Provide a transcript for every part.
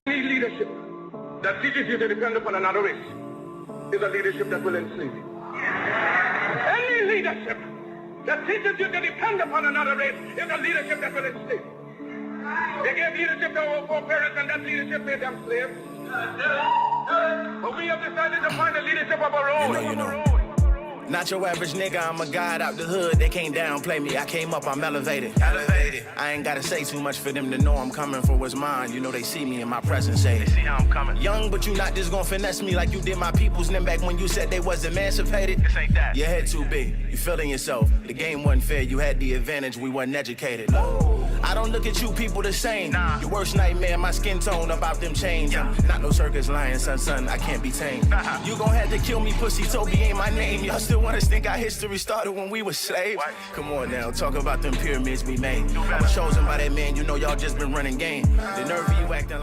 Any leadership that teaches you to depend upon another race is a leadership that will enslave you. Any leadership that teaches you to depend upon another race is a leadership that will enslave you. They gave leadership to our foreparents, and that leadership made them slaves. But we have decided to find a leadership of our own. Not your average nigga, I'm a god out the hood. They can't downplay me, I came up, I'm elevated. I ain't gotta say too much for them to know I'm coming for what's mine. You know they see me in my presence, say they see how I'm coming. Young, but you not just gonna finesse me like you did my peoples. Then back when you said they was emancipated. This ain't that. Your head too big, you feeling yourself. The game wasn't fair, you had the advantage, we wasn't educated. I don't look at you people the same. Nah. Your worst nightmare, my skin tone about them chains. Yeah. Not no circus lion, son, I can't be tamed. You gon' have to kill me, pussy, Toby ain't my name. Y'all still want us think our history started when we were slaves? What? Come on now, talk about them pyramids we made. I was chosen by that man, you know y'all just been running game. The nerve of you acting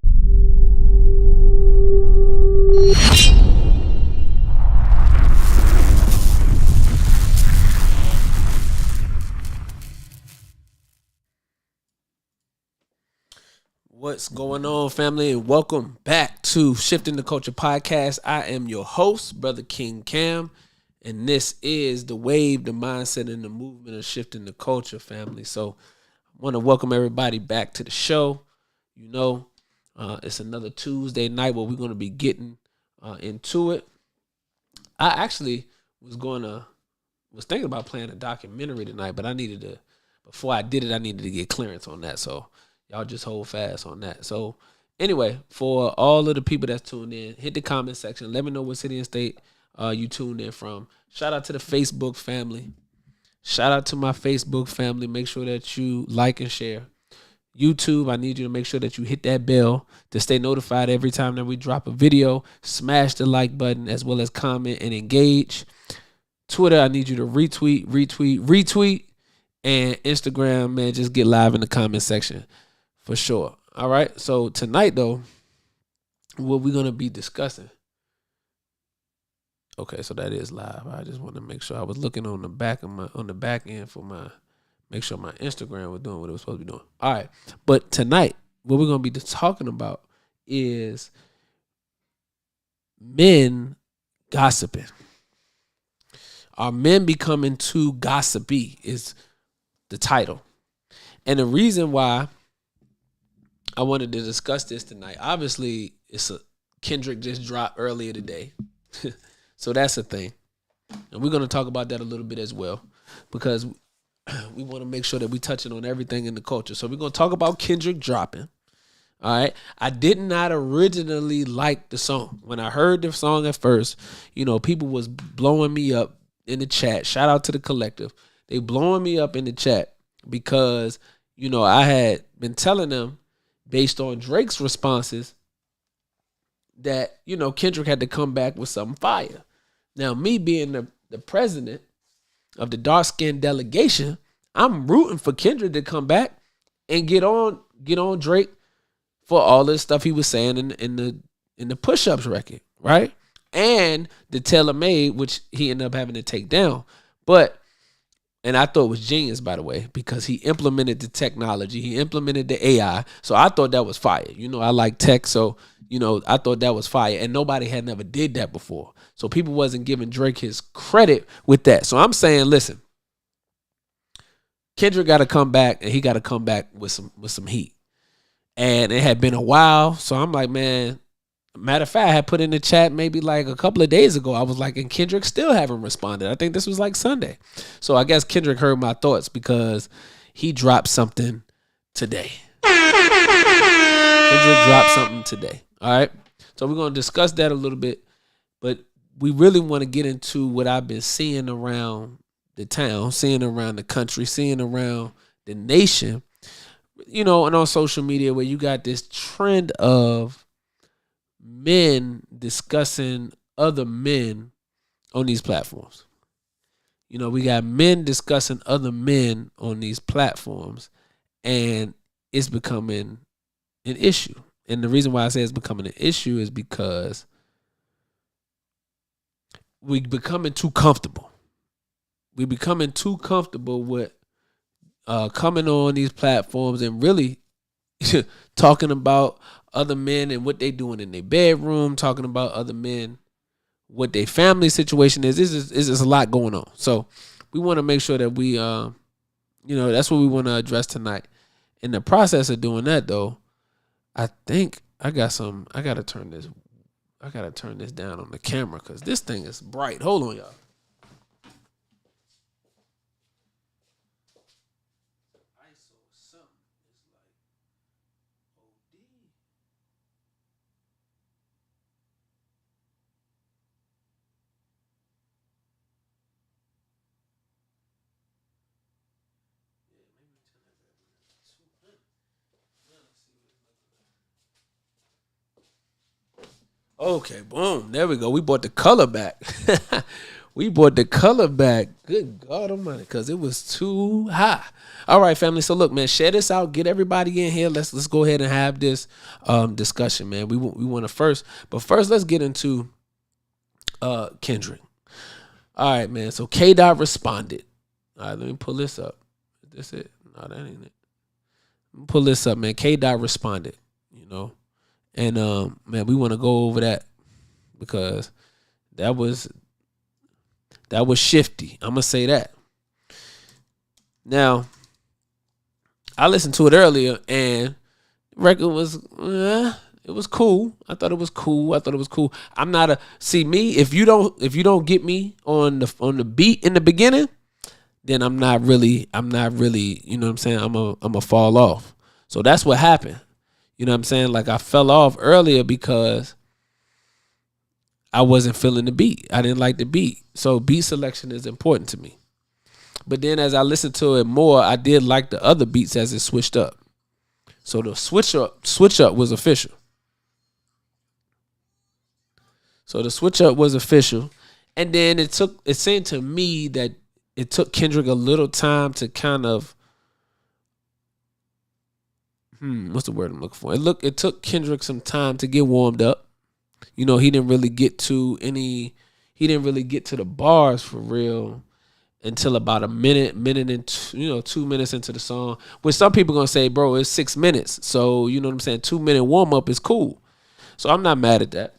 What's going on, family, and welcome back to Shifting the Culture Podcast. I am your host, Brother King Cam, and this is the wave, the mindset, and the movement of shifting the culture, family. So I want to welcome everybody back to the show. You know, it's another Tuesday night where we're going to be getting into it. I actually was thinking about playing a documentary tonight, but before I did it, I needed to get clearance on that. So y'all just hold fast on that. So anyway, for all of the people that's tuned in, hit the comment section. Let me know what city and state you tuned in from. Shout out to the Facebook family. Shout out to my Facebook family. Make sure that you like and share. YouTube, I need you to make sure that you hit that bell to stay notified every time that we drop a video. Smash the like button as well as comment and engage. Twitter, I need you to retweet. And Instagram, man, just get live in the comment section. For sure. All right. So tonight, though, what we're gonna be discussing. Okay, so that is live. I just want to make sure I was looking on the back end for make sure my Instagram was doing what it was supposed to be doing. All right. But tonight, what we're gonna be talking about is men gossiping. Are men becoming too gossipy? Is the title. And the reason why I wanted to discuss this tonight, obviously, Kendrick just dropped earlier today. So that's a thing. And we're going to talk about that a little bit as well, because we want to make sure that we touching on everything in the culture. So we're going to talk about Kendrick dropping. All right. I did not originally like the song. When I heard the song at first, people was blowing me up in the chat. Shout out to the collective. They blowing me up in the chat because, I had been telling them, based on Drake's responses, that, Kendrick had to come back with something fire. Now, me being the president of the dark-skinned delegation, I'm rooting for Kendrick to come back and get on Drake for all the stuff he was saying in the push-ups record, right? And the Tailor Made, which he ended up having to take down. And I thought it was genius, by the way, because he implemented the technology. He implemented the AI. So I thought that was fire. I like tech. So, I thought that was fire. And nobody had never did that before. So people wasn't giving Drake his credit with that. So I'm saying, listen, Kendrick got to come back, and he got to come back with some heat. And it had been a while. So I'm like, man, matter of fact, I had put in the chat maybe like a couple of days ago. I was like, and Kendrick still haven't responded. I think this was like Sunday. So I guess Kendrick heard my thoughts because he dropped something today. Kendrick dropped something today. All right. So we're going to discuss that a little bit, but we really want to get into what I've been seeing around the town, seeing around the country, seeing around the nation, and on social media, where you got this trend of men discussing other men on these platforms. We got men discussing other men on these platforms, and it's becoming an issue. And the reason why I say it's becoming an issue is because we're becoming too comfortable. We're becoming too comfortable with coming on these platforms and really talking about other men and what they doing in their bedroom, talking about other men, what their family situation is. This is a lot going on. So we want to make sure that we, that's what we want to address tonight. In the process of doing that, though, I think I gotta turn this down on the camera because this thing is bright. Hold on, y'all. Okay, boom. There we go. We brought the color back. Good God Almighty, because it was too high. All right, family. So look, man, share this out. Get everybody in here. Let's go ahead and have this discussion, man. We want to first let's get into Kendrick. All right, man. So K Dot responded. All right, let me pull this up. Is this it? No, that ain't it. Let me pull this up, man. K Dot responded. And man, we want to go over that because that was shifty. I'm gonna say that. Now, I listened to it earlier, and the record was it was cool. I thought it was cool. I'm not me. If you don't get me on the beat in the beginning, then I'm not really. You know what I'm saying? I'm a fall off. So that's what happened. You know what I'm saying? Like I fell off earlier because I wasn't feeling the beat. I didn't like the beat. So beat selection is important to me. But then as I listened to it more, I did like the other beats as it switched up. So the switch up was official. And then it seemed to me that it took Kendrick a little time to kind of what's the word I'm looking for? It took Kendrick some time to get warmed up. He didn't really get to the bars for real until about a minute and 2 minutes into the song. Which some people gonna say, bro, it's 6 minutes. So you know what I'm saying? 2 minute warm up is cool. So I'm not mad at that.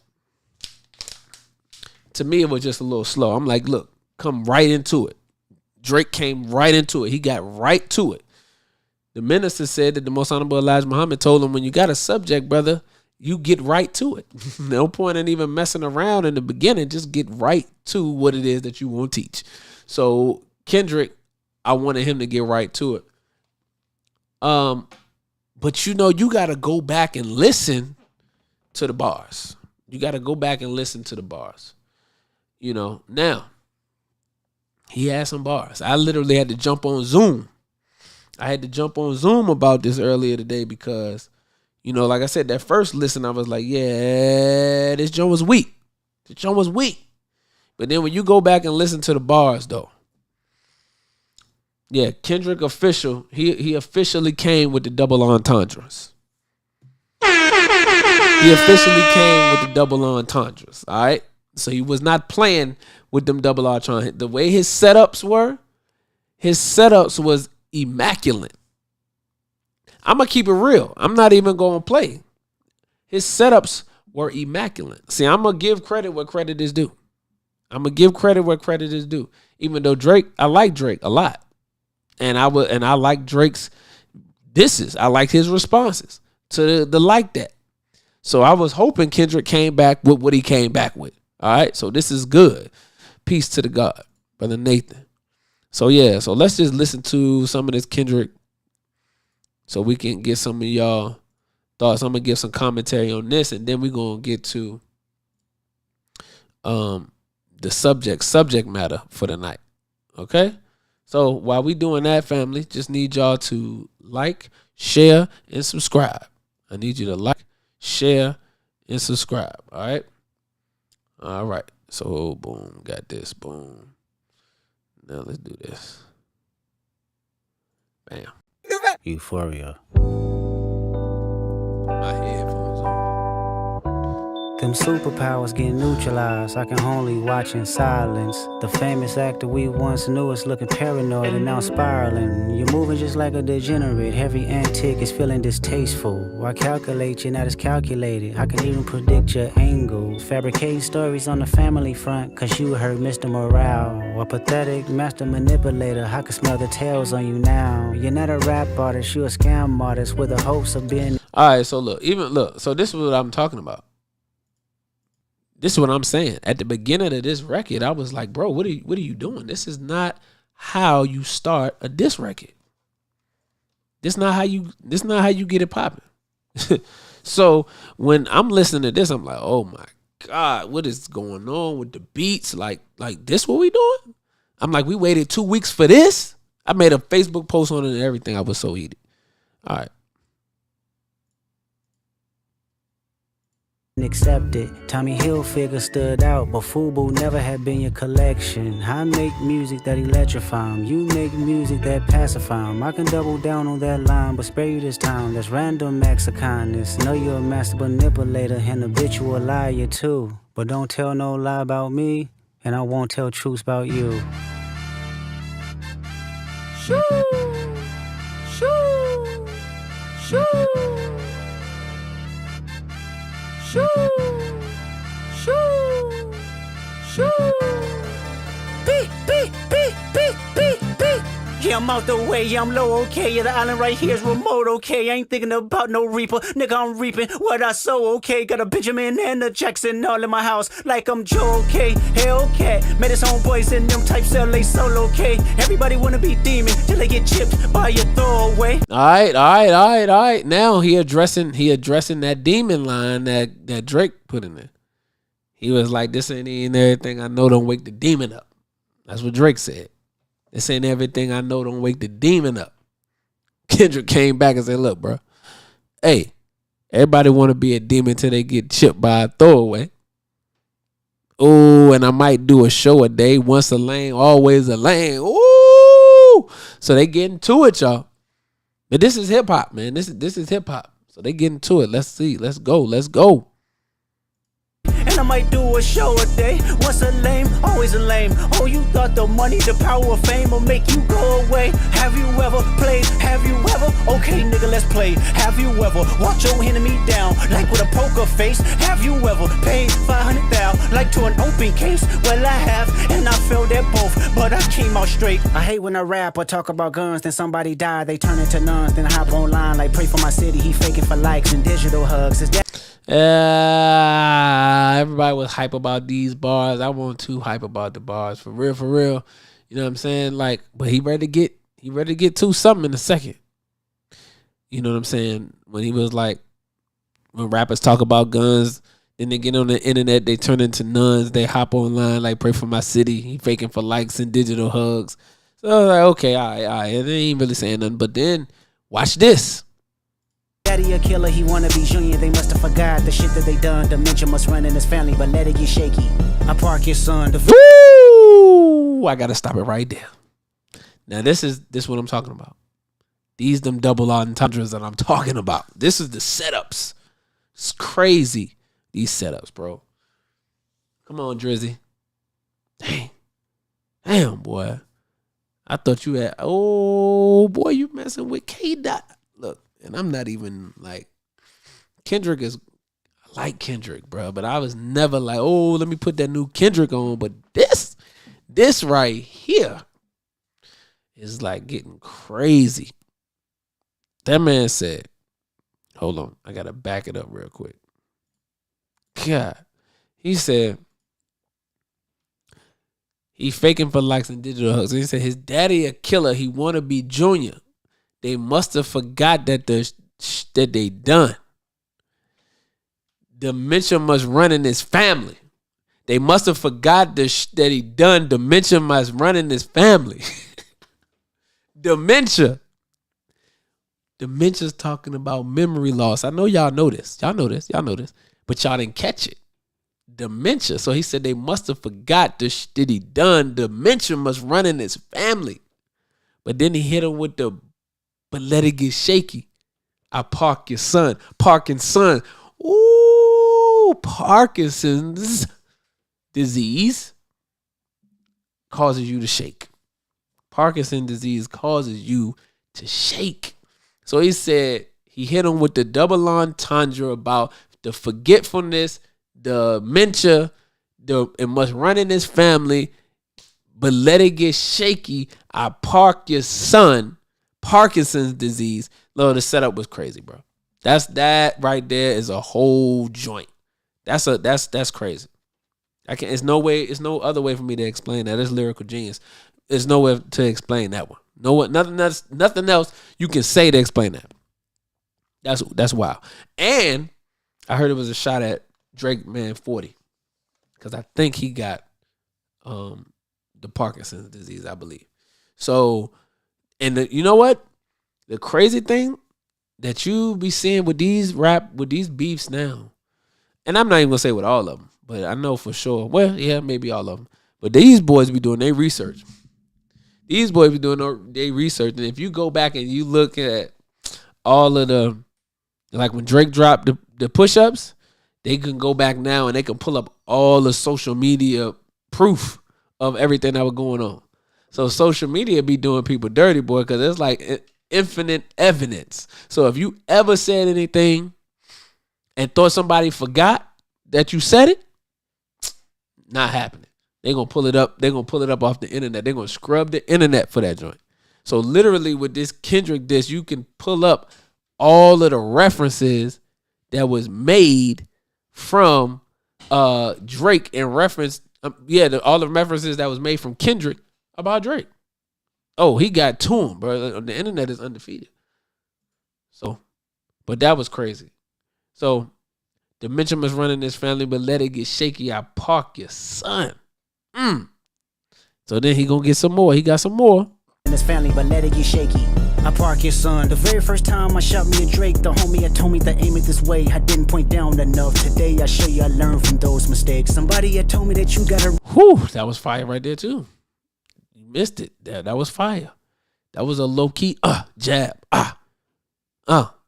To me, it was just a little slow. I'm like, look, come right into it. Drake came right into it. He got right to it. The minister said that the Most Honorable Elijah Muhammad told him, when you got a subject, brother, you get right to it. No point in even messing around in the beginning. Just get right to what it is that you want to teach. So Kendrick, I wanted him to get right to it. But you got to go back and listen to the bars. Now, he had some bars. I literally had to jump on Zoom. About this earlier today because, like I said, that first listen, I was like, yeah, this joint was weak. But then when you go back and listen to the bars, though, yeah, Kendrick he officially came with the double entendres. All right? So he was not playing with them double entendres. The way his setups was immaculate. I'm going to keep it real. I'm not even going to play. His setups were immaculate. See, I'm going to give credit where credit is due. Even though I like Drake a lot. And I like Drake's disses. I like his responses to the like that. So I was hoping Kendrick came back with what he came back with. All right. So this is good. Peace to the God, Brother Nathan. So yeah, so let's just listen to some of this Kendrick so we can get some of y'all thoughts. I'm gonna give some commentary on this, and then we're gonna get to the subject matter for the night. Okay? So while we doing that, family, just need y'all to like, share, and subscribe. I need you to like, share, and subscribe. All right. So boom, got this. Boom. Now let's do this. Bam. Euphoria. My headphones on. Them superpowers get neutralized. I can only watch in silence. The famous actor we once knew is looking paranoid and now spiraling. You're moving just like a degenerate. Every antic is feeling distasteful. I calculate you're not as calculated. I can even predict your angle. Fabricating stories on the family front, cause you heard Mr. Morale. A pathetic master manipulator. I can smell the tails on you now. You're not a rap artist, you're a scam artist with the hopes of being. Alright, so look, so this is what I'm talking about. This is what I'm saying. At the beginning of this record, I was like, bro, what are you doing? This is not how you start a diss record. This not how you get it popping. So when I'm listening to this, I'm like, oh my God, what is going on with the beats? Like this what we doing? I'm like, we waited 2 weeks for this? I made a Facebook post on it and everything. I was so heated. All right. Accepted. Tommy Hilfiger stood out, but FUBU never had been your collection. I make music that electrify 'em. You make music that pacify 'em. I can double down on that line, but spare you this time. That's random acts of kindness. Know you're a master manipulator and habitual liar too. But don't tell no lie about me, and I won't tell truths about you. Shoo! Shoo! Shoo! Shoo! Shoo! Shoo! Beep, beep, beep, beep, beep, beep. Yeah, I'm out the way, yeah, I'm low, okay. Yeah, the island right here is remote, okay. I ain't thinking about no reaper, nigga, I'm reaping what I sow, okay. Got a Benjamin and a Jackson all in my house, like I'm Joe, okay. Hellcat, made his own boys in them types LA solo, okay. Everybody wanna be demon till they get chipped by your throwaway. All right. Now he addressing that demon line that Drake put in there. He was like, this ain't everything I know, don't wake the demon up. That's what Drake said. This ain't everything I know, don't wake the demon up. Kendrick came back and said, look, bro, hey, everybody want to be a demon till they get chipped by a throwaway. Oh, and I might do a show a day. Once a lane, always a lane. Ooh. So they getting to it, y'all. But this is hip hop, man. This is hip hop. So they getting to it. Let's see. Let's go. And I might do a show a day. Once a lame, always a lame. Oh, you thought the money, the power of fame will make you go away. Have you ever played? Have you ever? Okay, nigga, let's play. Have you ever walked your enemy down like with a poker face? Have you ever paid 500,000 like to an open case? Well, I have, and I failed at both, but I came out straight. I hate when I rap or talk about guns, then somebody die, they turn into nuns, then I hop online like pray for my city. He faking for likes and digital hugs. Is that? Everybody was hype about these bars. I wasn't too hype about the bars. For real. You know what I'm saying? Like, but he ready to get to something in a second. You know what I'm saying? When he was like, when rappers talk about guns, then they get on the internet, they turn into nuns, they hop online like pray for my city. He faking for likes and digital hugs. So I was like, okay, all right. And they ain't really saying nothing. But then watch this. Daddy a killer, he wanna be junior. They must have forgot the shit that they done. Dementia must run in his family, but let it get shaky. I park your son. Woo! I gotta stop it right there. Now this what I'm talking about. These them double entendres that I'm talking about. This is the setups. It's crazy. These setups, bro. Come on, Drizzy. Damn, boy. I thought you had. Oh boy, you messing with K-Dot. Look. And I'm not even like, Kendrick is, I like Kendrick, bro. But I was never like, oh, let me put that new Kendrick on. But this right here is like getting crazy. That man said, hold on, I got to back it up real quick. God, he said, he faking for likes and digital hugs. He said his daddy a killer. He want to be Junior. They must have forgot that they done. Dementia must run in his family. They must have forgot that he done. Dementia must run in his family. Dementia's talking about memory loss. I know y'all know this. Y'all know this. But y'all didn't catch it. Dementia. So he said they must have forgot that he done. Dementia must run in his family. But then he hit him with the, but let it get shaky. I park your son. Parking son. Ooh. Parkinson's disease causes you to shake. Parkinson's disease causes you to shake. So he said he hit him with the double entendre about the forgetfulness, the dementia, it must run in his family, but let it get shaky. I park your son, Parkinson's disease. Lord, the setup was crazy, bro. That right there is a whole joint. That's crazy. It's no other way for me to explain that. It's lyrical genius. There's no way to explain that one. Nothing else you can say to explain that. That's wild. And I heard it was a shot at Drake Man 40. Because I think he got the Parkinson's disease, I believe. So, and you know what? The crazy thing that you be seeing with these beefs now, and I'm not even gonna say with all of them, but I know for sure. Well, yeah, maybe all of them. But these boys be doing their research. These boys be doing their research, and if you go back and you look at all of the, like when Drake dropped the push-ups, they can go back now and they can pull up all the social media proof of everything that was going on. So social media be doing people dirty, boy, because it's like infinite evidence. So if you ever said anything and thought somebody forgot that you said it, not happening. They're going to pull it up. They're going to pull it up off the internet. They're going to scrub the internet for that joint. So literally with this Kendrick diss, you can pull up all of the references that was made from Drake in reference. All the references that was made from Kendrick about Drake. Oh, he got to him, bro. The internet is undefeated. So, but that was crazy. So, dementia must run in this family, but let it get shaky. I park your son. So then he gonna get some more. He got some more. In his family, but let it get shaky. I park your son. The very first time I shot me a Drake, the homie had told me to aim it this way. I didn't point down enough. Today I show you I learned from those mistakes. Somebody had told me that you gotta. Whew, that was fire right there too. You missed it. That was fire. That was a low key jab.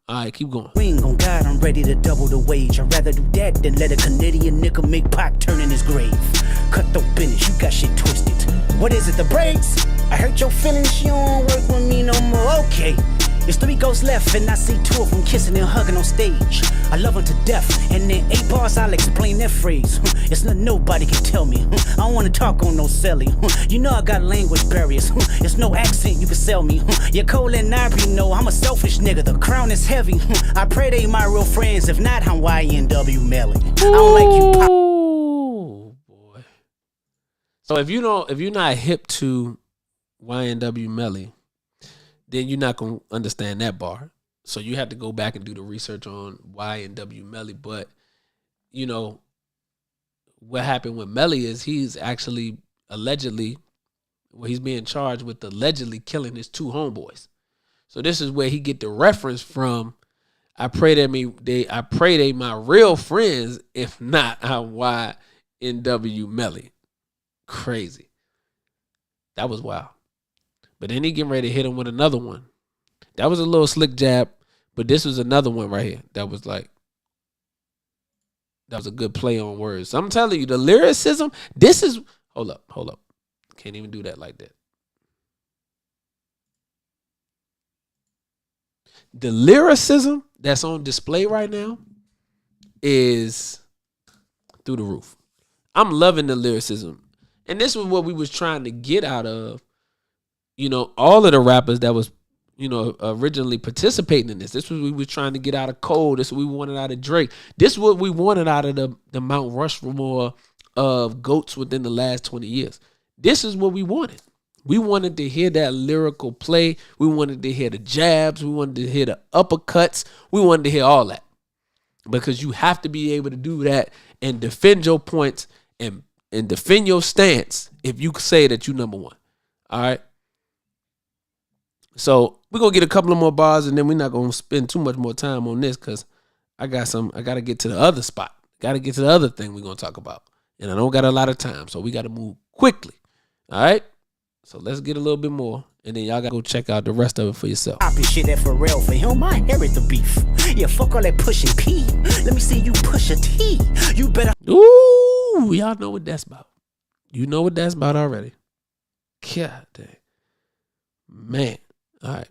All right, keep going. Ring on God, I'm ready to double the wage. I'd rather do that than let a Canadian nigga make Pac turn in his grave. Cut the business, you got shit twisted. What is it, the brakes? I hurt your feelings, you don't work with me no more. Okay, there's 3 ghosts left, and I see 2 of them kissing and hugging on stage. I love them to death, and in 8 bars I'll explain that phrase. It's nothing nobody can tell me. I don't wanna talk on no celly. You know I got language barriers. It's no accent you can sell me. You're Cole and Ivory know I'm a selfish nigga. The crown is heavy. I pray they my real friends. If not, I'm YNW Melly. I don't like you. Oh boy. So if you're not hip to YNW Melly, then you're not gonna understand that bar. So you have to go back and do the research on YNW Melly. But you know what happened with Melly is he's actually allegedly, he's being charged with allegedly killing his 2 homeboys. So this is where he get the reference from. I pray they my real friends. If not, I'm YNW Melly. Crazy. That was wild. But then he getting ready to hit him with another one. That was a little slick jab, but this was another one right here. That was a good play on words. So I'm telling you, the lyricism, this is, hold up. Can't even do that like that. The lyricism that's on display right now is through the roof. I'm loving the lyricism. And this was what we was trying to get out of, all of the rappers that was, originally participating in this. This was what we was trying to get out of Cole. This is what we wanted out of Drake. This is what we wanted out of the Mount Rushmore of GOATs within the last 20 years. This is what we wanted. We wanted to hear that lyrical play. We wanted to hear the jabs. We wanted to hear the uppercuts. We wanted to hear all that. Because you have to be able to do that and defend your points and defend your stance if you say that you number one. All right? So we're going to get a couple of more bars and then we're not going to spend too much more time on this because I got to get to the other spot. Got to get to the other thing we're going to talk about. And I don't got a lot of time, so we got to move quickly. All right? So let's get a little bit more and then y'all gotta go check out the rest of it for yourself. Poppin' shit that for real. For him, I inherit the beef. Yeah, fuck all that pushing P. Let me see you push a T. You better. Ooh, y'all know what that's about. You know what that's about already. God dang. Man. All right.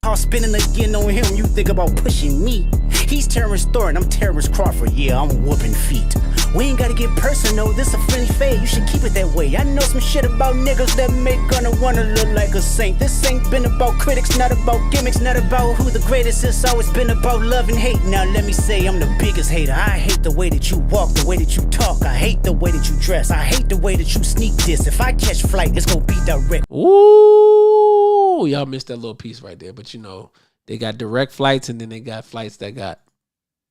I'll spinning again on him. You think about pushing me. He's Terrence Thornton, I'm Terrence Crawford. Yeah, I'm whooping feet. We ain't gotta get personal, this a friendly fade. You should keep it that way. I know some shit about niggas that make gonna wanna look like a saint. This ain't been about critics, not about gimmicks, not about who the greatest. It's always been about love and hate. Now let me say I'm the biggest hater. I hate the way that you walk, the way that you talk. I hate the way that you dress. I hate the way that you sneak this. If I catch flight, it's gonna be direct. Ooh, y'all missed that little piece right there. But you know, they got direct flights and then they got flights that got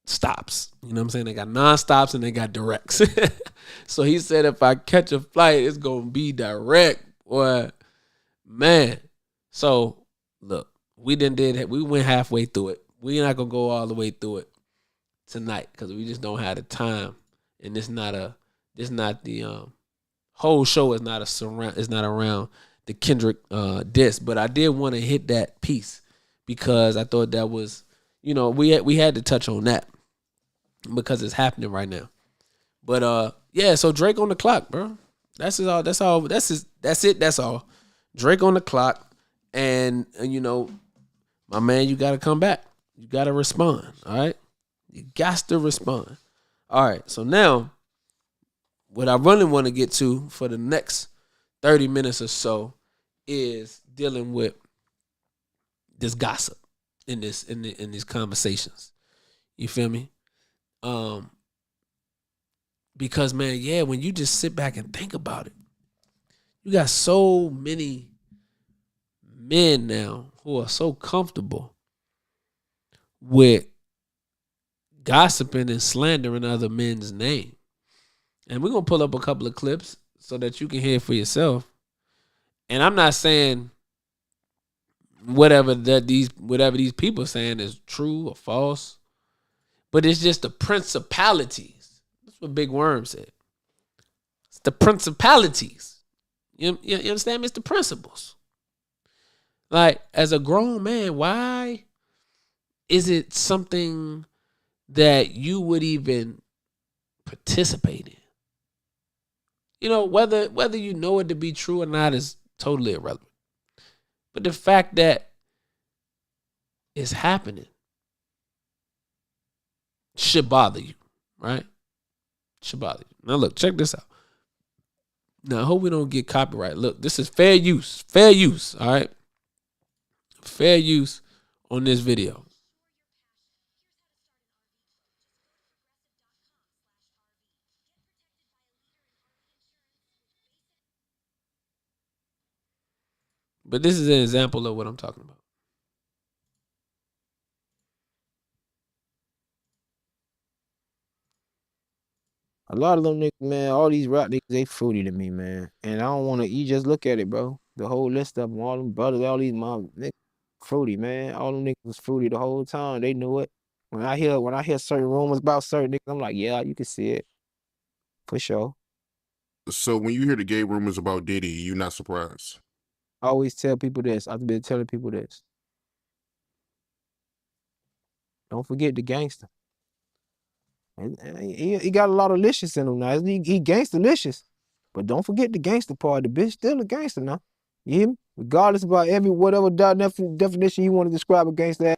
stops. You know what I'm saying? They got non-stops and they got directs. So he said if I catch a flight, it's going to be direct. Boy, man. So, look, we went halfway through it. We're not going to go all the way through it tonight because we just don't have the time. And the whole show is not around the Kendrick diss. But I did want to hit that piece because I thought that was, you know, we had to touch on that because it's happening right now. But yeah, so Drake on the clock, bro. That's all. That's all. Drake on the clock, and you know, my man, you gotta come back. You gotta respond. All right, you got to respond. All right. So now, what I really want to get to for the next 30 minutes or so is dealing with this gossip in these conversations. You feel me? Because man, yeah, when you just sit back and think about it, you got so many men now who are so comfortable with gossiping and slandering other men's name. And we're gonna pull up a couple of clips so that you can hear for yourself. And I'm not saying whatever these people saying is true or false, but it's just the principalities. That's what Big Worm said. It's the principalities. You understand me? It's the principles. Like, as a grown man, why is it something that you would even participate in? You know, whether you know it to be true or not is totally irrelevant. But the fact that it's happening should bother you, right? Should bother you. Now look, check this out. Now I hope we don't get copyright. Look, this is fair use. Fair use, all right? Fair use on this video. But this is an example of what I'm talking about. A lot of them niggas, man, all these rap niggas, they fruity to me, man. And I don't want to, you just look at it, bro. The whole list of them, all them brothers, all these mom niggas, fruity, man. All them niggas was fruity the whole time. They knew it. When I hear certain rumors about certain niggas, I'm like, yeah, you can see it. For sure. So when you hear the gay rumors about Diddy, you're not surprised? I always tell people this. I've been telling people this. Don't forget the gangster. And he got a lot of licious in him now. He gangster-licious. But don't forget the gangster part. The bitch still a gangster now. You hear me? Regardless about whatever definition you want to describe a gangster as,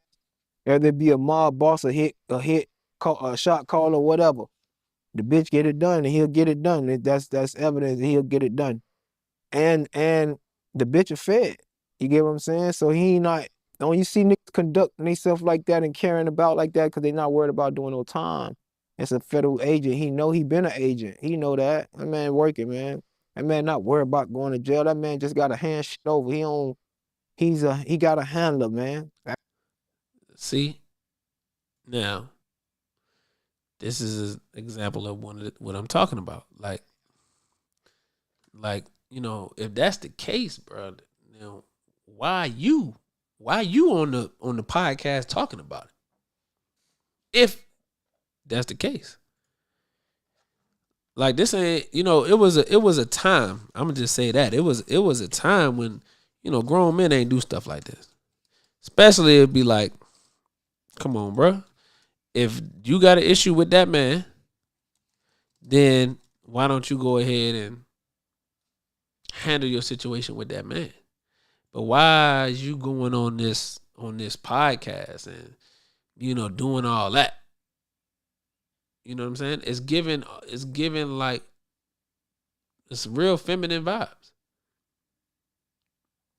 whether it be a mob boss, a shot caller, whatever. The bitch get it done and he'll get it done. That's evidence that he'll get it done. And the bitch are fed. You get what I'm saying? So he not, don't you see niggas conducting themselves like that and caring about like that because they not worried about doing no time. It's a federal agent. He know he been an agent. He know that. That man working, man. That man not worried about going to jail. That man just got a hand shit over. He got a handler, man. See? Now, this is an example of what I'm talking about. Like, you know, if that's the case, bro, you know, why you on the podcast talking about it? If that's the case. Like, this ain't, you know, it was a time. I'm gonna just say that. It was a time when, grown men ain't do stuff like this. Especially it'd be like, come on, bro. If you got an issue with that man, then why don't you go ahead and handle your situation with that man? But why is you going on this podcast and doing all that? You know what I'm saying? It's giving like it's real feminine vibes.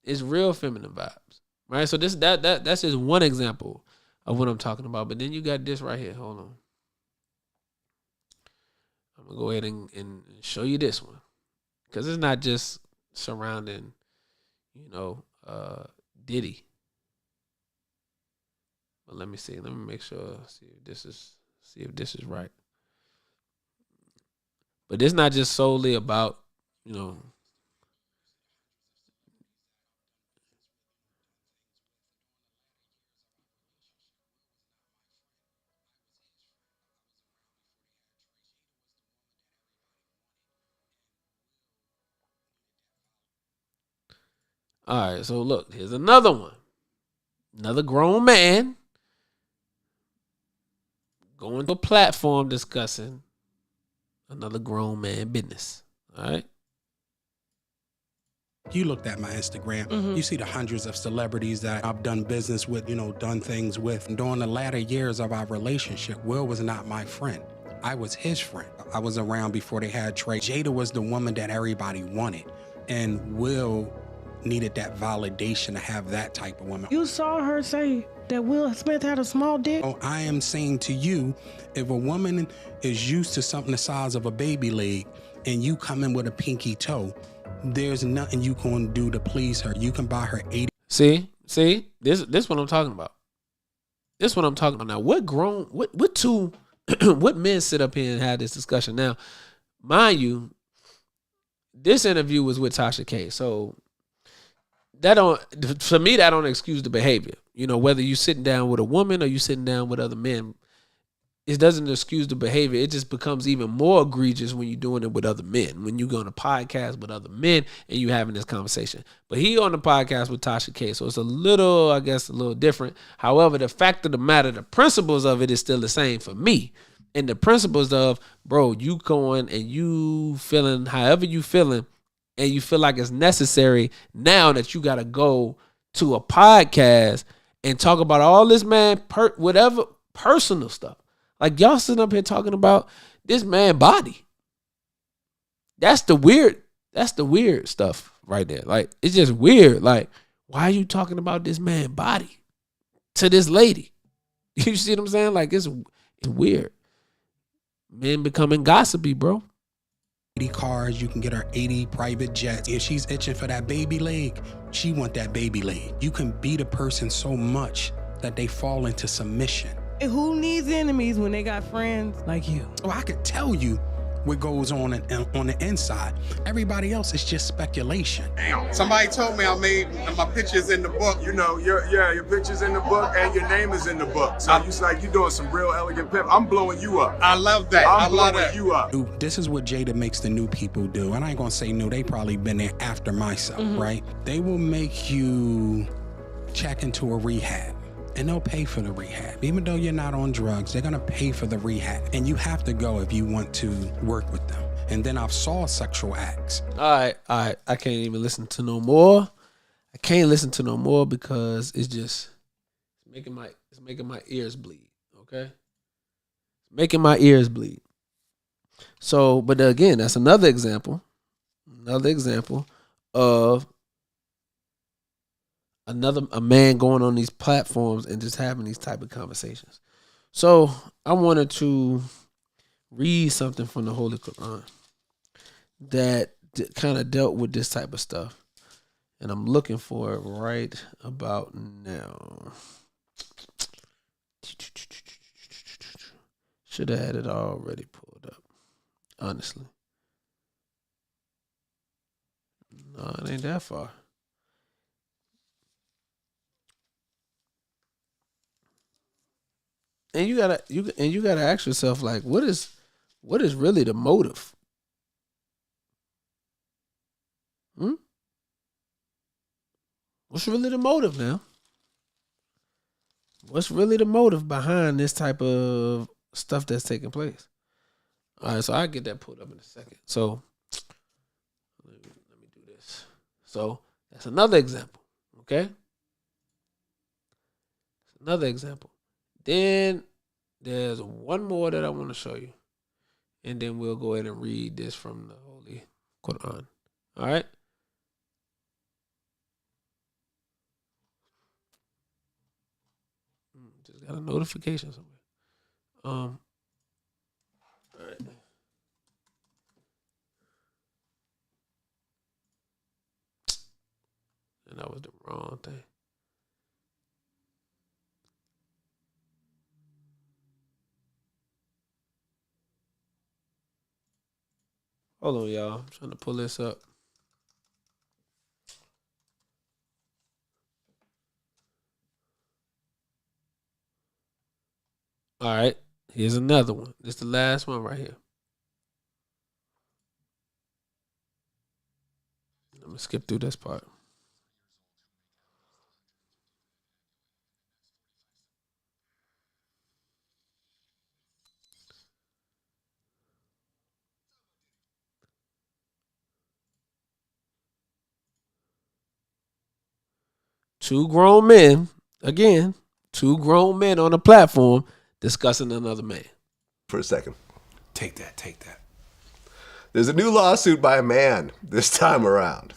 It's real feminine vibes, right? So that's just one example of what I'm talking about. But then you got this right here. Hold on. I'm going to go ahead and show you this one. Because it's not just surrounding, Diddy. But let me see. Let me make sure. See if this is right. But it's not just solely about, All right, so look, here's another one. Another grown man going to a platform discussing another grown man business. All right. You looked at my Instagram, you see the hundreds of celebrities that I've done business with, done things with. And during the latter years of our relationship, Will was not my friend. I was his friend. I was around before they had Trey. Jada was the woman that everybody wanted. And Will needed that validation to have that type of woman. You saw her say that Will Smith had a small dick? Oh, I am saying to you, if a woman is used to something the size of a baby leg and you come in with a pinky toe, there's nothing you can do to please her. You can buy her 80. See, this what I'm talking about. This what I'm talking about. Now, what men sit up here and have this discussion? Now, mind you, this interview was with Tasha K. So that don't excuse the behavior. Whether you sitting down with a woman or you sitting down with other men, it doesn't excuse the behavior. It just becomes even more egregious when you're doing it with other men. When you go on a podcast with other men and you having this conversation. But he on the podcast with Tasha K. So it's a little different. However, the fact of the matter, the principles of it is still the same for me. And the principles of, bro, you going and you feeling however you feeling, and you feel like it's necessary now that you got to go to a podcast and talk about all this, man, whatever personal stuff. Like, y'all sitting up here talking about this man body. That's the weird stuff right there. Like, it's just weird. Like, why are you talking about this man body to this lady? You see what I'm saying? Like, it's weird. Men becoming gossipy, bro. 80 cars, you can get her 80 private jets. If she's itching for that baby leg, she want that baby leg. You can beat a person so much that they fall into submission. And who needs enemies when they got friends like you? Oh, I could tell you what goes on the inside. Everybody else is just speculation. Somebody told me I made my pictures in the book. Your picture's in the book and your name is in the book. So you're doing some real elegant pimp. I'm blowing you up. I love that. I'm blowing you up. This is what Jada makes the new people do. And I ain't gonna say new, they probably been there after myself, right? They will make you check into a rehab. And they'll pay for the rehab. Even though you're not on drugs, they're gonna pay for the rehab. And you have to go if you want to work with them. And then I've saw sexual acts. All right. I can't even listen to no more. I can't listen to no more because it's making my ears bleed. Okay? It's making my ears bleed. So, but again, that's another example of a man going on these platforms and just having these type of conversations. So I wanted to read something from the Holy Quran that kind of dealt with this type of stuff. And I'm looking for it right about now. Should have had it already pulled up, honestly. No, it ain't that far. And you gotta ask yourself, like, what is really the motive? What's really the motive now? What's really the motive behind this type of stuff that's taking place? All right, so I'll get that pulled up in a second. So let me do this. So that's another example, okay? Another example. Then there's one more that I want to show you. And then we'll go ahead and read this from the Holy Quran. All right? Just got a notification somewhere. All right. And that was the wrong thing. Hold on, y'all. I'm trying to pull this up. All right. Here's another one. This is the last one right here. I'm going to skip through this part. Two grown men, again, two grown men on a platform discussing another man. For a second. Take that. There's a new lawsuit by a man this time around.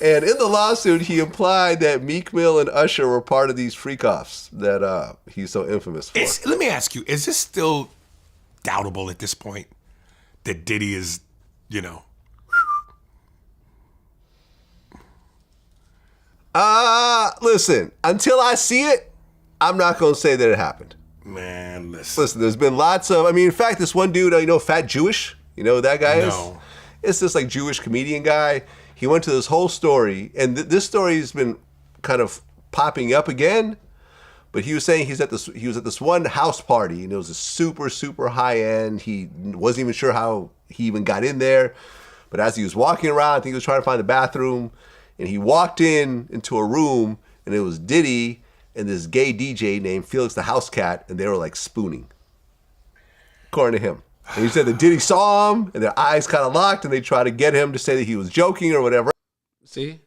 And in the lawsuit, he implied that Meek Mill and Usher were part of these freak-offs that he's so infamous for. Let me ask you, is this still doubtable at this point that Diddy is, Listen, until I see it, I'm not going to say that it happened. Man, listen. There's been lots of, in fact, this one dude, Fat Jewish, you know who that guy is? No. It's this Jewish comedian guy. He went to this whole story, and this story has been kind of popping up again. But he was saying he was at this one house party, and it was a super, super high end. He wasn't even sure how he even got in there. But as he was walking around, I think he was trying to find the bathroom, and he walked into a room, and it was Diddy and this gay DJ named Felix the House Cat, and they were spooning, according to him. And he said that Diddy saw him, and their eyes kind of locked, and they tried to get him to say that he was joking or whatever. See?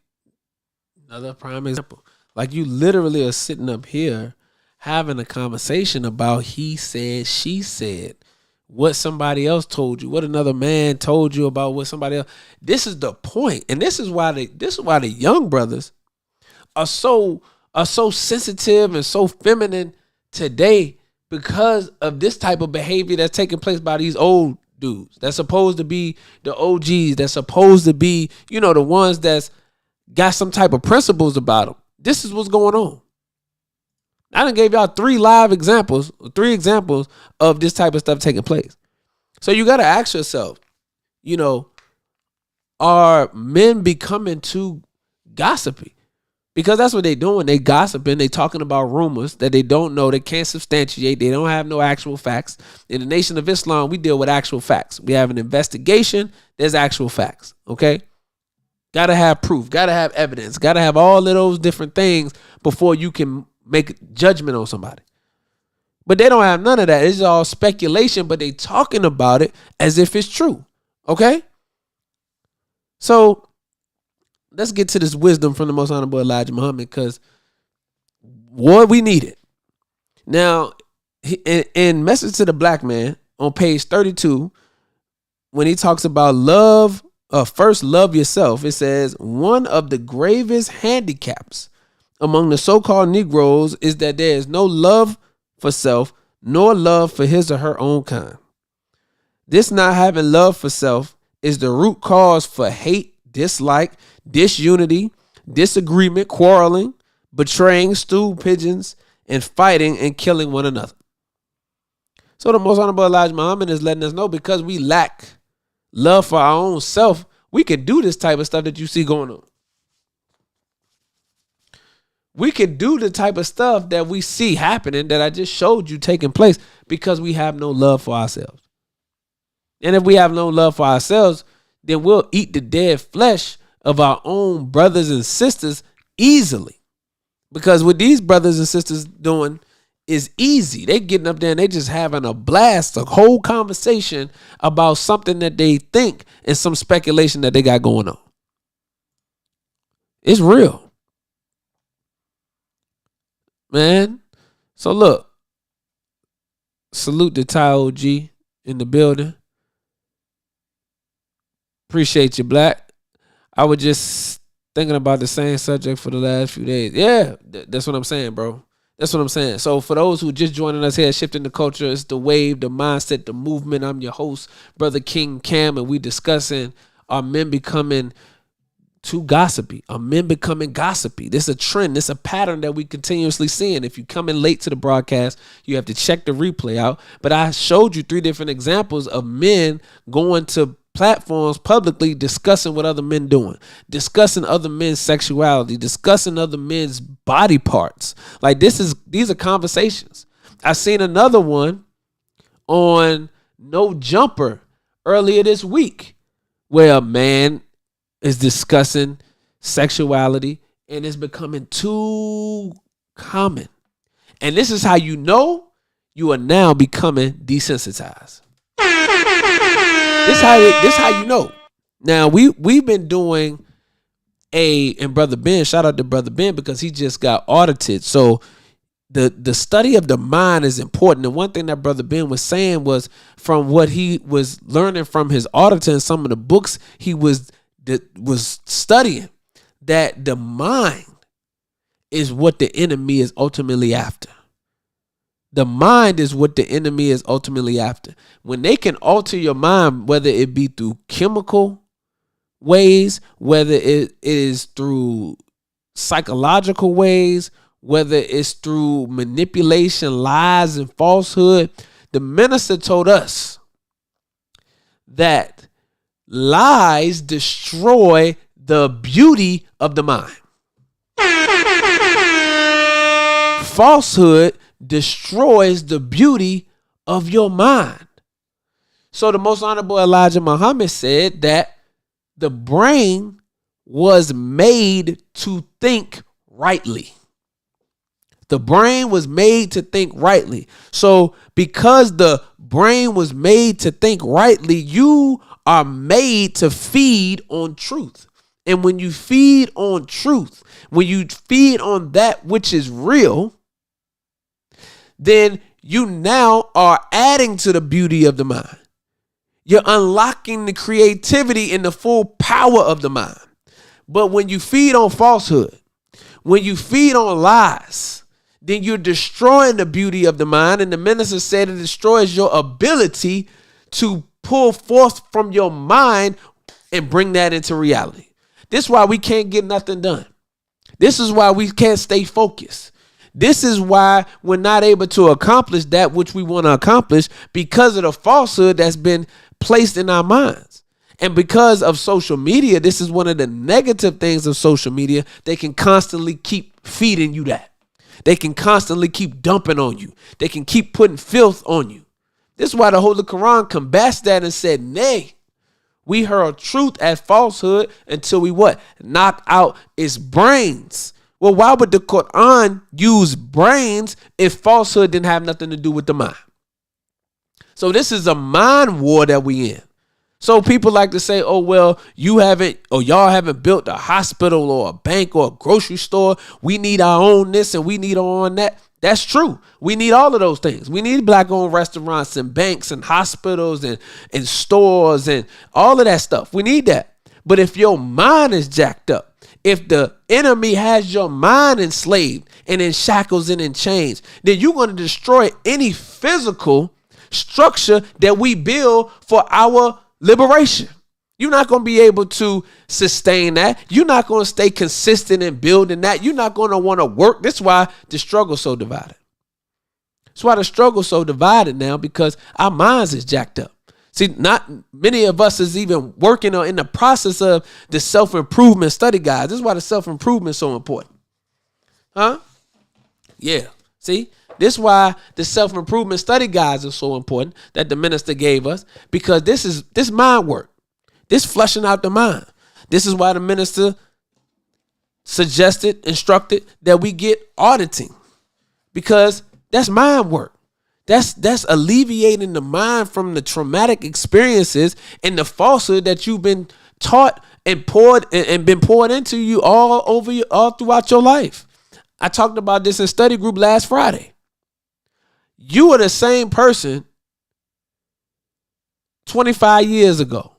Another prime example. You literally are sitting up here having a conversation about he said, she said, what somebody else told you, what another man told you about what somebody else. This is the point. And this is why the young brothers are so sensitive and so feminine today, because of this type of behavior that's taking place by these old dudes that's supposed to be the OGs, that's supposed to be, the ones that's got some type of principles about them. This is what's going on. I done gave y'all three examples of this type of stuff taking place. So you got to ask yourself, are men becoming too gossipy? Because that's what they doing. They gossiping. They talking about rumors that they don't know. They can't substantiate. They don't have no actual facts. In the Nation of Islam, we deal with actual facts. We have an investigation. There's actual facts. Okay? Got to have proof. Got to have evidence. Got to have all of those different things before you can make judgment on somebody. But they don't have none of that. It's all speculation, but they talking about it as if it's true. Okay? So let's get to this wisdom from the Most Honorable Elijah Muhammad, because what we need it. Now, in Message to the Black Man on page 32, when he talks about love, first love yourself, it says, one of the gravest handicaps among the so-called Negroes is that there is no love for self nor love for his or her own kind. This not having love for self is the root cause for hate, dislike, disunity, disagreement, quarreling, betraying, stool pigeons, and fighting and killing one another. So the Most Honorable Elijah Muhammad is letting us know, because we lack love for our own self, we can do this type of stuff that you see going on. We can do the type of stuff that we see happening that I just showed you taking place, because we have no love for ourselves. And if we have no love for ourselves, then we'll eat the dead flesh of our own brothers and sisters easily. Because what these brothers and sisters doing is easy. They getting up there and they just having a blast, a whole conversation about something that they think and some speculation that they got going on. It's real, man. So look, salute to Ty OG in the building. Appreciate you, Black. I was just thinking about the same subject for the last few days. Yeah, that's what I'm saying, bro. That's what I'm saying. So for those who just joining us here, Shifting the Culture, it's the wave, the mindset, the movement. I'm your host, Brother King Cam, and we discussing are men becoming too gossipy? Are men becoming gossipy? This is a trend. This is a pattern that we continuously seeing. If you come in late to the broadcast, you have to check the replay out. But I showed you 3 different examples of men going to platforms publicly discussing what other men doing, discussing other men's sexuality, discussing other men's body parts. Like these are conversations. I seen another one on No Jumper earlier this week where a man is discussing sexuality and it's becoming too common. And this is how you know you are now becoming desensitized. This how you know. Now we've been doing and Brother Ben, shout out to Brother Ben because he just got audited. So the study of the mind is important. And one thing that Brother Ben was saying was from what he was learning from his auditor and some of the books he was studying, that the mind is what the enemy is ultimately after. The mind is what the enemy is ultimately after. When they can alter your mind, whether it be through chemical ways, whether it is through psychological ways, whether it's through manipulation, lies, and falsehood, the minister told us that lies destroy the beauty of the mind. Falsehood destroys the beauty of your mind. So the most honorable Elijah Muhammad said that the brain was made to think rightly. The brain was made to think rightly. So because the brain was made to think rightly, you are made to feed on truth. And when you feed on truth, when you feed on that which is real, then you now are adding to the beauty of the mind. You're unlocking the creativity and the full power of the mind. But when you feed on falsehood, when you feed on lies, then you're destroying the beauty of the mind. And the minister said it destroys your ability to pull forth from your mind and bring that into reality. This is why we can't get nothing done. This is why we can't stay focused. This is why we're not able to accomplish that which we want to accomplish because of the falsehood that's been placed in our minds. And because of social media, this is one of the negative things of social media. They can constantly keep feeding you that. They can constantly keep dumping on you. They can keep putting filth on you. This is why the Holy Quran combats that and said, nay, we hurl truth at falsehood until we what? Knock out its brains. Well, why would the Quran use brains if falsehood didn't have nothing to do with the mind? So this is a mind war that we in. So people like to say, oh, well, y'all haven't built a hospital or a bank or a grocery store. We need our own this and we need our own that. That's true. We need all of those things. We need black-owned restaurants and banks and hospitals and stores and all of that stuff. We need that. But if your mind is jacked up, if the enemy has your mind enslaved and in shackles and in chains, then you're going to destroy any physical structure that we build for our liberation. You're not going to be able to sustain that. You're not going to stay consistent in building that. You're not going to want to work. That's why the struggle's so divided. That's why the struggle's so divided now, because our minds is jacked up. See, not many of us is even working or in the process of the self-improvement study guides. This is why the self-improvement is so important. Huh? Yeah. See, this is why the self-improvement study guides are so important that the minister gave us, because this mind work. This flushing out the mind. This is why the minister instructed that we get auditing, because that's mind work. That's alleviating the mind from the traumatic experiences and the falsehood that you've been taught and been poured into you all throughout your life. I talked about this in study group last Friday. You are the same person 25 years ago.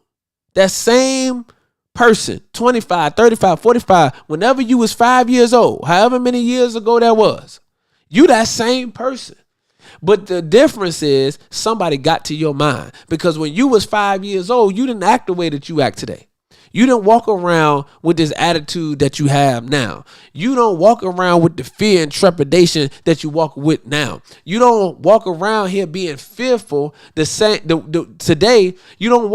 That same person, 25, 35, 45, whenever you was 5 years old, however many years ago that was, you that same person. But the difference is somebody got to your mind, because when you was 5 years old, you didn't act the way that you act today. You didn't walk around with this attitude that you have now. You don't walk around with the fear and trepidation that you walk with now. You don't walk around here being fearful. Today, you didn't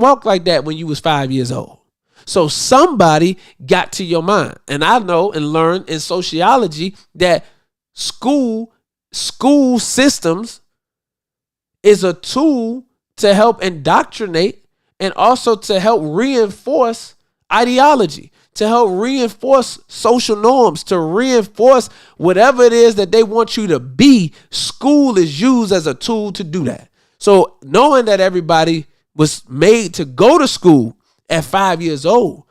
walk like that when you was 5 years old. So somebody got to your mind. And I know and learned in sociology that school systems is a tool to help indoctrinate and also to help reinforce ideology, to help reinforce social norms, to reinforce whatever it is that they want you to be. School is used as a tool to do that. So knowing that everybody was made to go to school at 5 years old,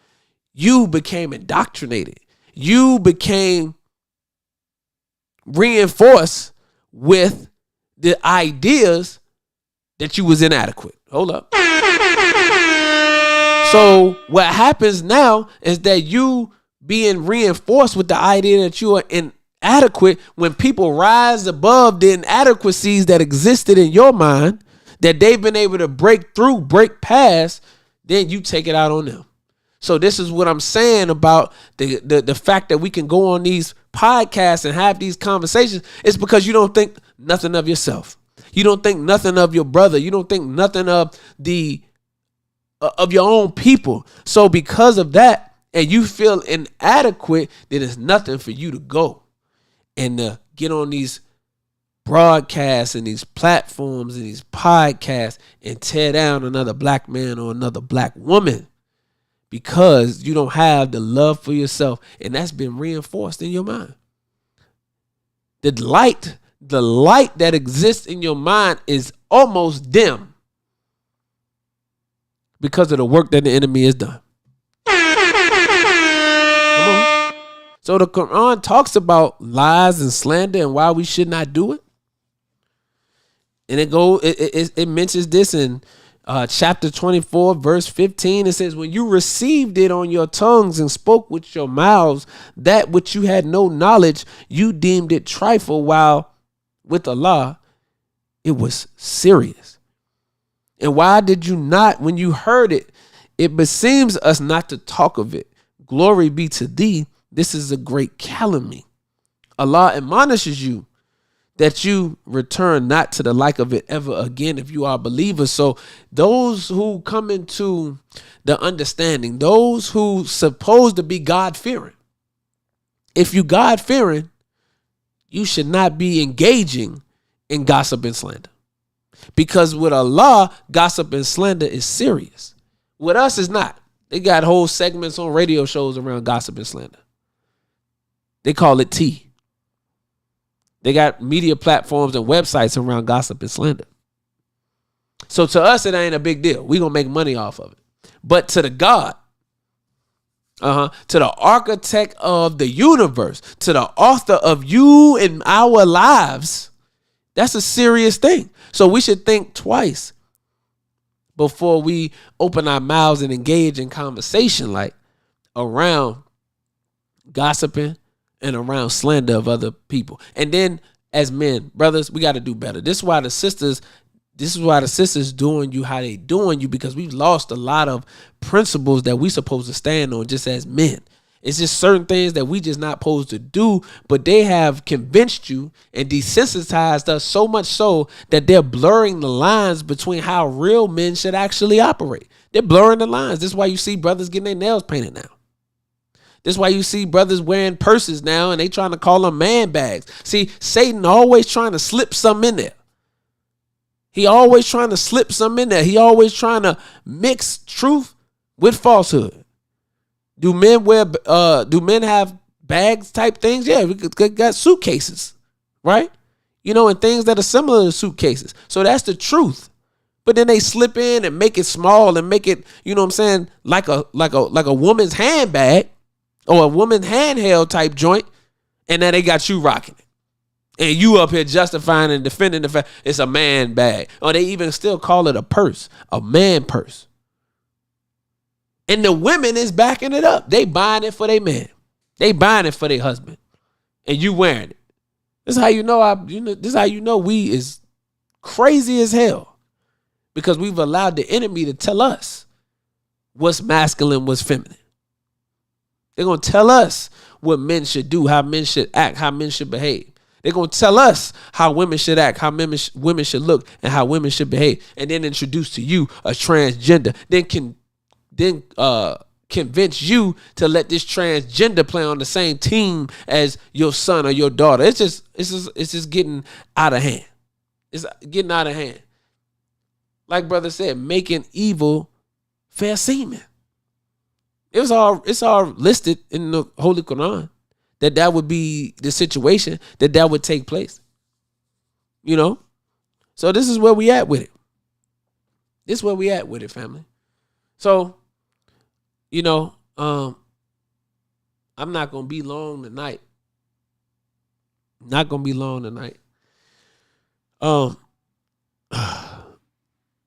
you became indoctrinated. You became reinforced with the ideas that you was inadequate. Hold up. So what happens now is that you being reinforced with the idea that you are inadequate. When people rise above the inadequacies that existed in your mind, that they've been able to break past, then you take it out on them. So this is what I'm saying about the fact that we can go on these podcasts and have these conversations. It's because you don't think nothing of yourself. You don't think nothing of your brother. You don't think nothing of your own people. So because of that, and you feel inadequate, then there's nothing for you to go and get on these broadcasts and these platforms and these podcasts and tear down another black man or another black woman, because you don't have the love for yourself, and that's been reinforced in your mind. The light that exists in your mind is almost dim because of the work that the enemy has done. Come on. So the Quran talks about lies and slander and why we should not do it. And it mentions this in chapter 24, verse 15. It says, when you received it on your tongues and spoke with your mouths that which you had no knowledge, you deemed it trifle, while with Allah it was serious. And why did you not, when you heard it, it beseems us not to talk of it. Glory be to thee. This is a great calumny. Allah admonishes you that you return not to the like of it ever again if you are believers. So those who come into the understanding, those who supposed to be God-fearing, if you God-fearing, you should not be engaging in gossip and slander. Because with Allah, gossip and slander is serious. With us, it's not. They got whole segments on radio shows around gossip and slander. They call it tea. They got media platforms and websites around gossip and slander. So to us, it ain't a big deal. We're going to make money off of it. But to the God, to the architect of the universe, to the author of you and our lives, that's a serious thing. So we should think twice before we open our mouths and engage in conversation like around gossiping and around slander of other people. And then as men, brothers, we got to do better. This is why the sisters doing you how they doing you, because we've lost a lot of principles that we supposed to stand on just as men. It's just certain things that we just not supposed to do, but they have convinced you and desensitized us so much so that they're blurring the lines between how real men should actually operate. They're blurring the lines. This is why you see brothers getting their nails painted now. This is why you see brothers wearing purses now and they trying to call them man bags. See, Satan always trying to slip something in there. He always trying to slip something in there. He always trying to mix truth with falsehood. Do men wear? Do men have bags type things? Yeah, we got suitcases, right? You know, and things that are similar to suitcases. So that's the truth. But then they slip in and make it small and make it, you know what I'm saying, like a woman's handbag or a woman's handheld type joint, and now they got you rocking it. And you up here justifying and defending the fact it's a man bag. Or they even still call it a purse, a man purse. And the women is backing it up. They buying it for their man. They buying it for their husband. And you wearing it. This is how you know this is how you know we is crazy as hell. Because we've allowed the enemy to tell us what's masculine, what's feminine. They're going to tell us what men should do, how men should act, how men should behave. They're going to tell us how women should act, how women should look, and how women should behave. And then introduce to you a transgender. Then convince you to let this transgender play on the same team as your son or your daughter. It's just getting out of hand. It's getting out of hand. Like brother said, making evil fair seeming. It's all listed in the Holy Quran that would be the situation that would take place. You know? So this is where we at with it. This is where we at with it, family. So, you know, I'm not gonna be long tonight. Not gonna be long tonight.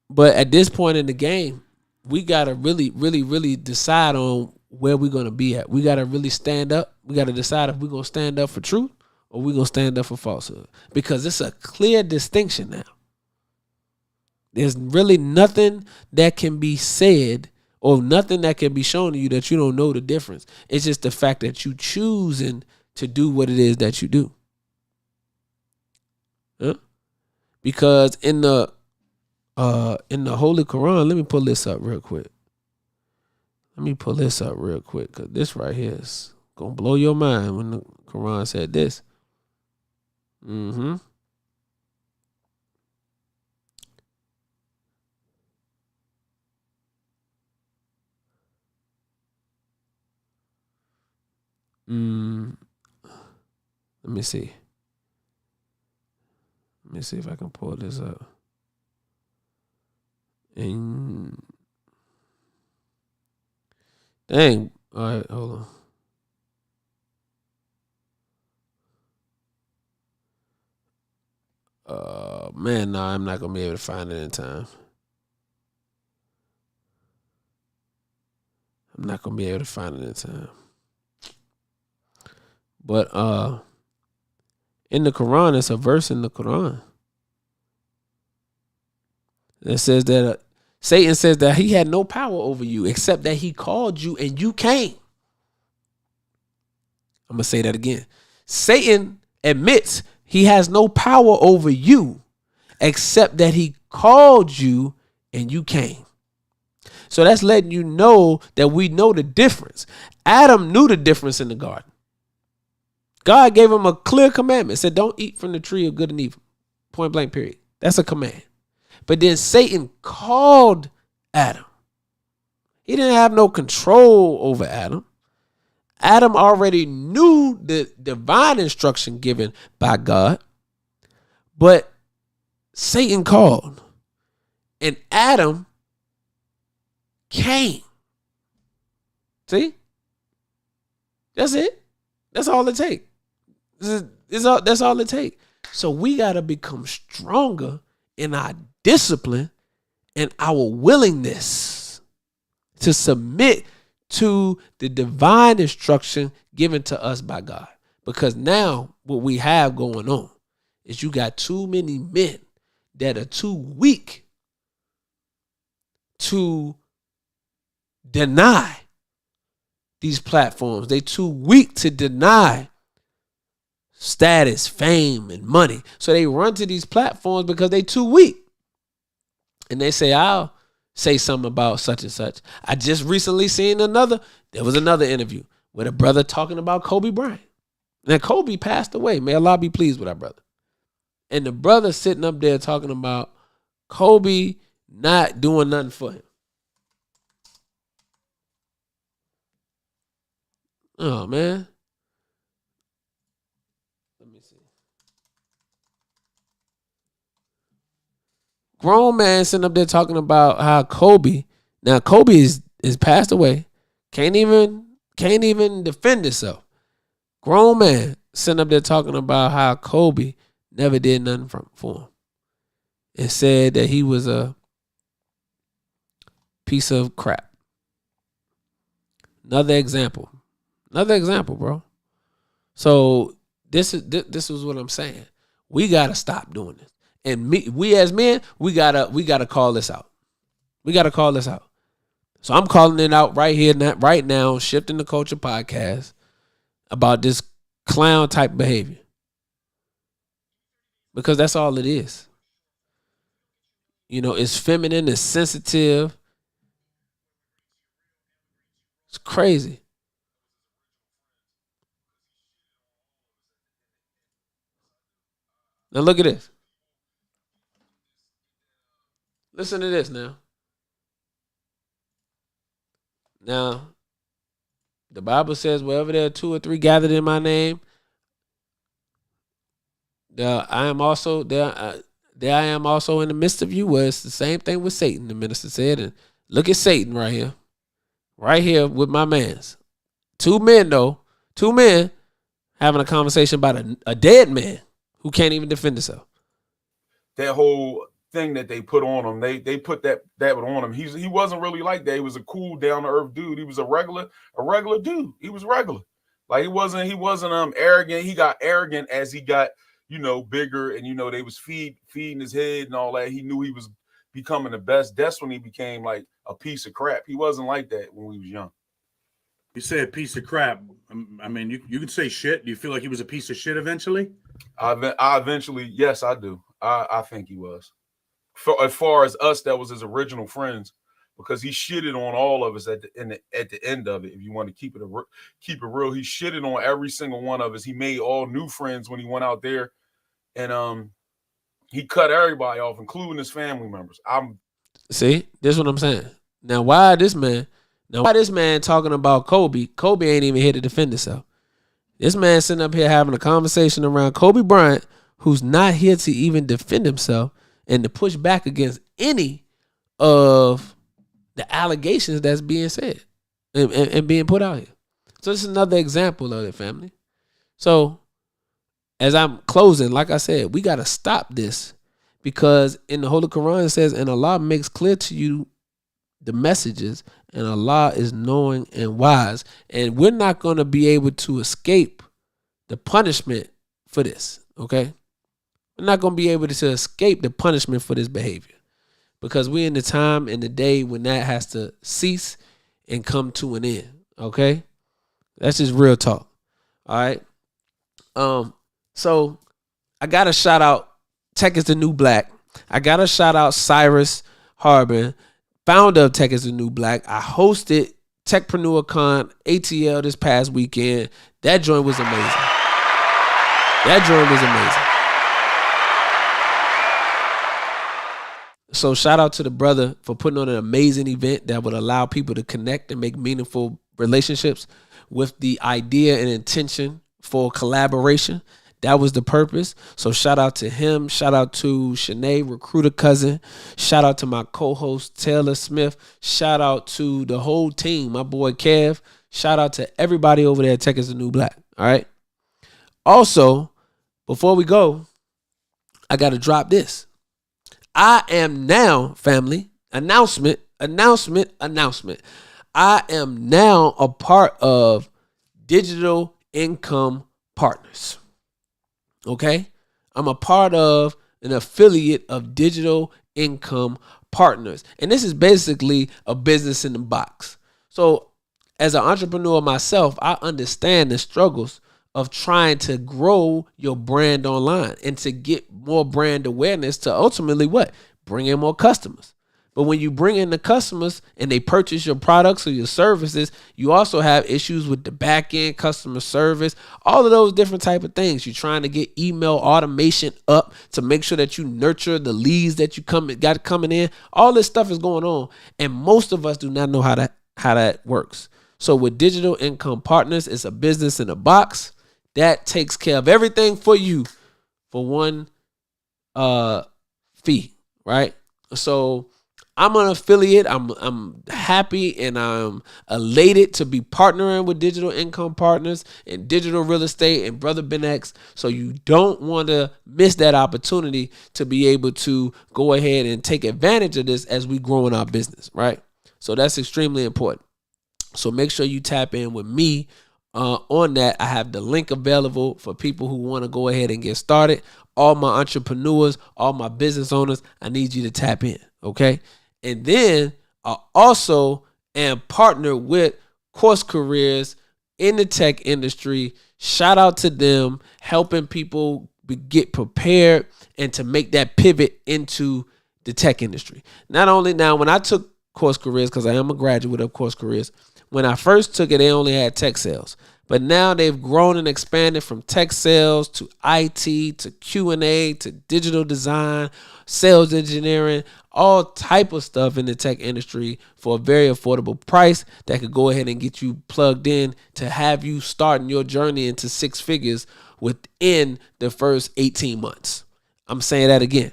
But at this point in the game, we gotta really, really, really decide on where we're gonna be at. We gotta really stand up. We gotta decide if we're gonna stand up for truth or we're gonna stand up for falsehood. Because it's a clear distinction now. There's really nothing that can be said or nothing that can be shown to you that you don't know the difference. It's just the fact that you choosing to do what it is that you do. Huh? Because in the Holy Quran, let me pull this up real quick. Because this right here is going to blow your mind when the Quran said this. Let me see. Let me see if I can pull this up. And dang. All right, hold on. Man, no, I'm not gonna be able to find it in time. But in the Quran, it's a verse in the Quran that says that Satan says that he had no power over you except that he called you and you came. I'm going to say that again. Satan admits he has no power over you except that he called you and you came. So that's letting you know that we know the difference. Adam knew the difference in the garden. God gave him a clear commandment. Said, don't eat from the tree of good and evil. Point blank, period. That's a command. But then Satan called Adam. He didn't have no control over Adam. Adam already knew the divine instruction given by God. But Satan called. And Adam came. See? That's it. That's all it takes. That's all it takes. So we got to become stronger in our discipline and our willingness to submit to the divine instruction given to us by God. Because now what we have going on is you got too many men that are too weak to deny these platforms. They too weak to deny status, fame, and money. So they run to these platforms because they too weak. And they say, I'll say something about such and such. I just recently seen there was another interview with a brother talking about Kobe Bryant. Now, Kobe passed away. May Allah be pleased with our brother. And the brother sitting up there talking about Kobe not doing nothing for him. Oh man. Let me see. Grown man sitting up there talking about how Kobe. Now Kobe is passed away. Can't even defend himself. Grown man sitting up there talking about how Kobe never did nothing for him. And said that he was a piece of crap. Another example, bro. So this is what I'm saying. We gotta stop doing this, and we as men, we gotta call this out. We gotta call this out. So I'm calling it out right here, right now. Shifting the Culture podcast about this clown type behavior, because that's all it is. You know, it's feminine, it's sensitive. It's crazy. Now look at this. Listen to this now. Now, the Bible says, wherever there are 2 or 3 gathered in my name, I am also there. There I am also in the midst of you. Well, it's the same thing with Satan, the minister said. And look at Satan right here with my mans. 2 men though, 2 men having a conversation about a dead man who can't even defend himself. That whole thing that they put on him, they put that on him. He wasn't really like that. He was a cool, down to earth dude. He was a regular dude. He was regular. Like he wasn't arrogant. He got arrogant as he got, bigger, and they was feeding his head and all that. He knew he was becoming the best. That's when he became like a piece of crap. He wasn't like that when we was young. You say a piece of crap. I mean, you could say shit. Do you feel like he was a piece of shit eventually? I eventually, yes, I do. I think he was. As far as us, that was his original friends, because he shitted on all of us at the end of it. If you want to keep it real, he shitted on every single one of us. He made all new friends when he went out there, and he cut everybody off, including his family members. See, this is what I'm saying. Now, why this man talking about Kobe? Kobe ain't even here to defend himself. This man sitting up here having a conversation around Kobe Bryant, who's not here to even defend himself and to push back against any of the allegations that's being said and being put out here. So this is another example of it, family. So as I'm closing, like I said, we got to stop this, because in the Holy Quran it says, and Allah makes clear to you the messages, and Allah is knowing and wise. And we're not going to be able to escape the punishment for this, okay? We're not going to be able to escape the punishment for this behavior, because we're in the time and the day when that has to cease and come to an end, okay? That's just real talk, all right? So I got to shout out Tech is the New Black. I got to shout out Cyrus Harbin, founder of Tech is the New Black. I hosted Techpreneur Con ATL this past weekend. That joint was amazing. So shout out to the brother for putting on an amazing event that would allow people to connect and make meaningful relationships with the idea and intention for collaboration. That was the purpose. So shout out to him. Shout out to Shanae, recruiter cousin. Shout out to my co-host, Taylor Smith. Shout out to the whole team, my boy Kev. Shout out to everybody over there at Tech is the New Black. All right. Also, before we go, I got to drop this. I am now, family, announcement. I am now a part of Digital Income Partners. Okay? I'm a part of an affiliate of Digital Income Partners. And this is basically a business in the box. So as an entrepreneur myself, I understand the struggles of trying to grow your brand online and to get more brand awareness to ultimately what? Bring in more customers. But when you bring in the customers and they purchase your products or your services, you also have issues with the back end customer service, all of those different type of things. You're trying to get email automation up to make sure that you nurture the leads that you got coming in. All this stuff is going on, and most of us do not know how that works. So with Digital Income Partners, it's a business in a box that takes care of everything for you for one fee, right? So I'm an affiliate. I'm happy and I'm elated to be partnering with Digital Income Partners and Digital Real Estate and Brother Ben X. So you don't want to miss that opportunity to be able to go ahead and take advantage of this as we grow in our business, right? So that's extremely important. So make sure you tap in with me on that. I have the link available for people who want to go ahead and get started. All my entrepreneurs, all my business owners, I need you to tap in, okay? And then I also am partnered with Course Careers in the tech industry. Shout out to them, helping people get prepared and to make that pivot into the tech industry. Not only now, when I took Course Careers, because I am a graduate of Course Careers, when I first took it, they only had tech sales. But now they've grown and expanded from tech sales to IT to Q&A to digital design, sales engineering, all type of stuff in the tech industry for a very affordable price that could go ahead and get you plugged in to have you starting your journey into six figures within the first 18 months. I'm saying that again.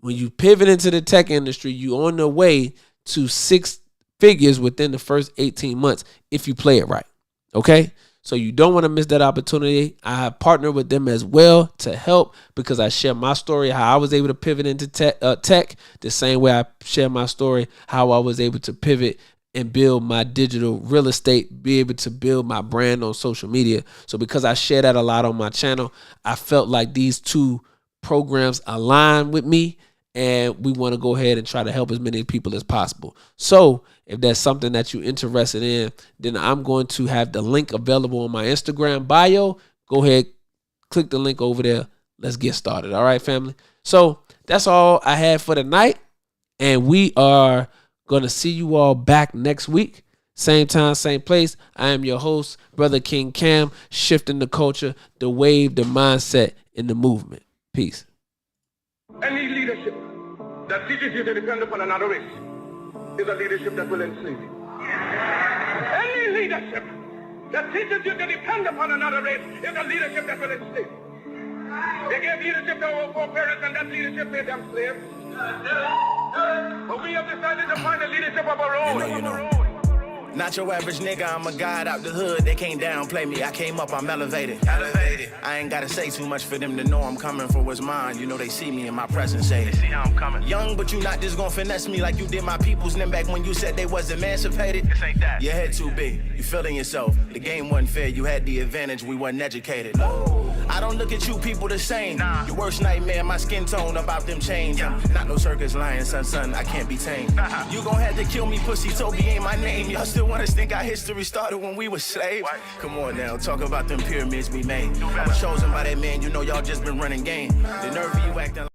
When you pivot into the tech industry, you're on the way to six figures within the first 18 months if you play it right. Okay? So you don't want to miss that opportunity. I have partnered with them as well to help because I share my story, how I was able to pivot into tech, the same way I share my story, how I was able to pivot and build my digital real estate, be able to build my brand on social media. So because I share that a lot on my channel, I felt like these two programs align with me, and we want to go ahead and try to help as many people as possible. So if that's something that you're interested in, then I'm going to have the link available on my Instagram bio. Go ahead, click the link over there. Let's get started. All right, family. So that's all I had for tonight. And we are going to see you all back next week. Same time, same place. I am your host, Brother King Cam, shifting the culture, the wave, the mindset, and the movement. Peace. Any leadership that teaches you to depend upon another race is a leadership that will enslave you. Any leadership that teaches you to depend upon another race is a leadership that will enslave you. They gave leadership to our foreparents, and that leadership made them slaves. But we have decided to find a leadership of our own. Not your average nigga, I'm a god out the hood. They can't downplay me. I came up, I'm elevated. I ain't gotta say too much for them to know I'm coming for what's mine. You know they see me in my presence, say they see how I'm coming. Young, but you not just gonna finesse me like you did my peoples. Then back when you said they was emancipated. This ain't that. Your head too big, you feeling yourself. The game wasn't fair, you had the advantage, we wasn't educated. I don't look at you people the same. Nah. Your worst nightmare, my skin tone about them chains. Yeah. Not no circus lion, son, I can't be tamed. You gon' have to kill me, pussy, Toby ain't my name. Y'all still wanna think our history started when we were slaves? What? Come on now, talk about them pyramids we made. I was chosen by that man, you know y'all just been running game. The nerve of you acting